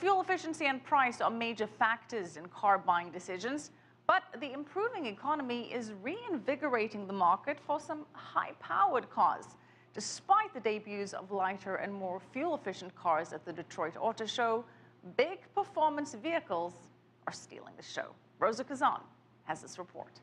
Fuel efficiency and price are major factors in car buying decisions, but the improving economy is reinvigorating the market for some high-powered cars. Despite the debuts of lighter and more fuel-efficient cars at the Detroit Auto Show, big performance vehicles are stealing the show. Roza Kazan has this report.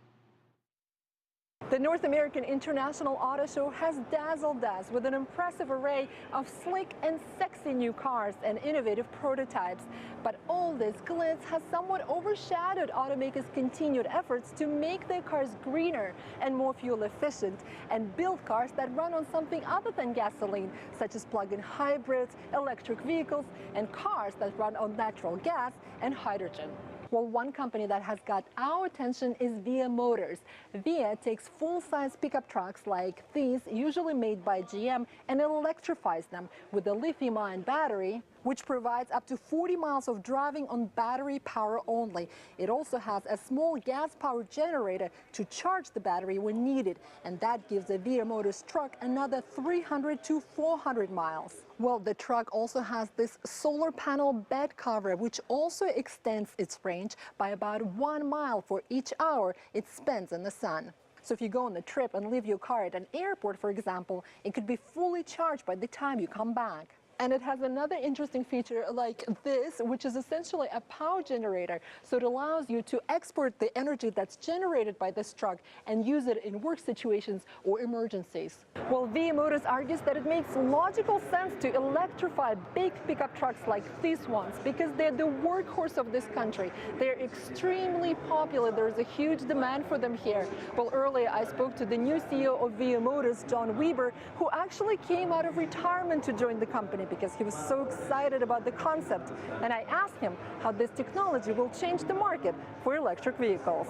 The North American International Auto Show has dazzled us with an impressive array of slick and sexy new cars and innovative prototypes. But all this glitz has somewhat overshadowed automakers' continued efforts to make their cars greener and more fuel efficient and build cars that run on something other than gasoline, such as plug-in hybrids, electric vehicles, and cars that run on natural gas and hydrogen. Well, one company that has got our attention is VIA Motors. VIA takes full-size pickup trucks like these, usually made by GM, and electrifies them with a lithium-ion battery, which provides up to 40 miles of driving on battery power only. It also has a small gas-powered generator to charge the battery when needed, and that gives a VIA Motors truck another 300 to 400 miles. Well, the truck also has this solar panel bed cover, which also extends its range by about 1 mile for each hour it spends in the sun. So if you go on a trip and leave your car at an airport, for example, it could be fully charged by the time you come back. And it has another interesting feature like this, which is essentially a power generator. So it allows you to export the energy that's generated by this truck and use it in work situations or emergencies. Well, VIA Motors argues that it makes logical sense to electrify big pickup trucks like these ones because they're the workhorse of this country. They're extremely popular. There's a huge demand for them here. Well, earlier I spoke to the new CEO of VIA Motors, John Weber, who actually came out of retirement to join the company because he was so excited about the concept. And I asked him how this technology will change the market for electric vehicles.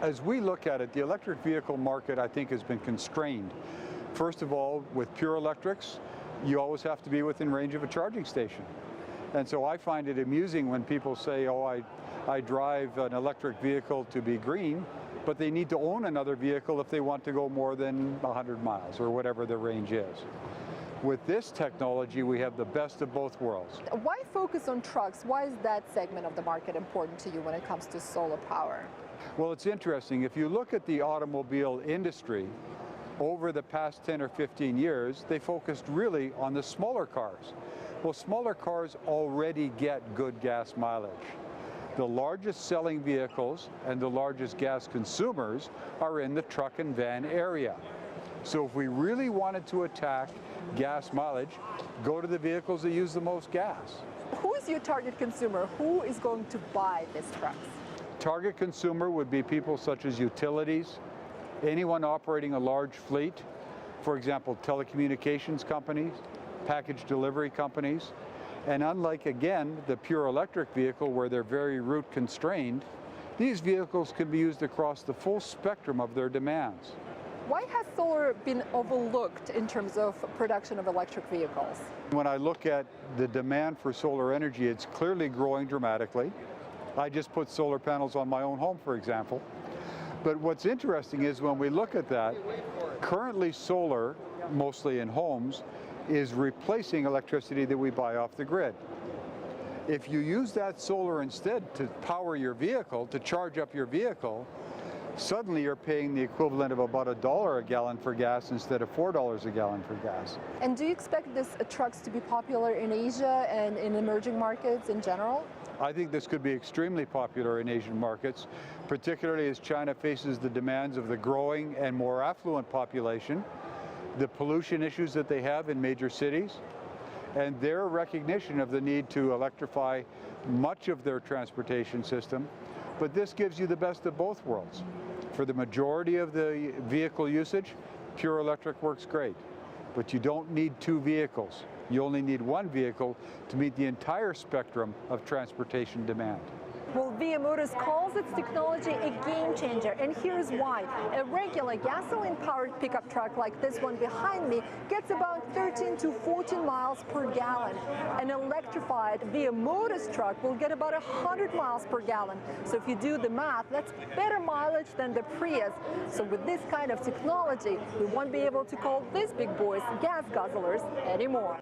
As we look at it, the electric vehicle market, I think, has been constrained. First of all, with pure electrics, you always have to be within range of a charging station. And so I find it amusing when people say, oh, I drive an electric vehicle to be green, but they need to own another vehicle if they want to go more than 100 miles or whatever the range is. With this technology, we have the best of both worlds. Why focus on trucks? Why is that segment of the market important to you when it comes to solar power? Well, it's interesting. If you look at the automobile industry, over the past 10 or 15 years, they focused really on the smaller cars. Well, smaller cars already get good gas mileage. The largest selling vehicles and the largest gas consumers are in the truck and van area. So if we really wanted to attack gas mileage, go to the vehicles that use the most gas. Who is your target consumer? Who is going to buy these trucks? Target consumer would be people such as utilities, anyone operating a large fleet, for example, telecommunications companies, package delivery companies, and unlike, again, the pure electric vehicle where they're very route constrained, these vehicles can be used across the full spectrum of their demands. Why has solar been overlooked in terms of production of electric vehicles? When I look at the demand for solar energy, it's clearly growing dramatically. I just put solar panels on my own home, for example. But what's interesting is when we look at that, currently solar, mostly in homes, is replacing electricity that we buy off the grid. If you use that solar instead to power your vehicle, to charge up your vehicle, suddenly you're paying the equivalent of about $1 a gallon for gas instead of $4 a gallon for gas. And do you expect these trucks to be popular in Asia and in emerging markets in general? I think this could be extremely popular in Asian markets, particularly as China faces the demands of the growing and more affluent population, the pollution issues that they have in major cities, and their recognition of the need to electrify much of their transportation system. But this gives you the best of both worlds. For the majority of the vehicle usage, pure electric works great. But you don't need two vehicles. You only need one vehicle to meet the entire spectrum of transportation demand. Well, VIA Motors calls its technology a game changer, and here's why. A regular gasoline-powered pickup truck like this one behind me gets about 13 to 14 miles per gallon. An electrified VIA Motors truck will get about 100 miles per gallon. So if you do the math, that's better mileage than the Prius. So with this kind of technology, we won't be able to call these big boys gas guzzlers anymore.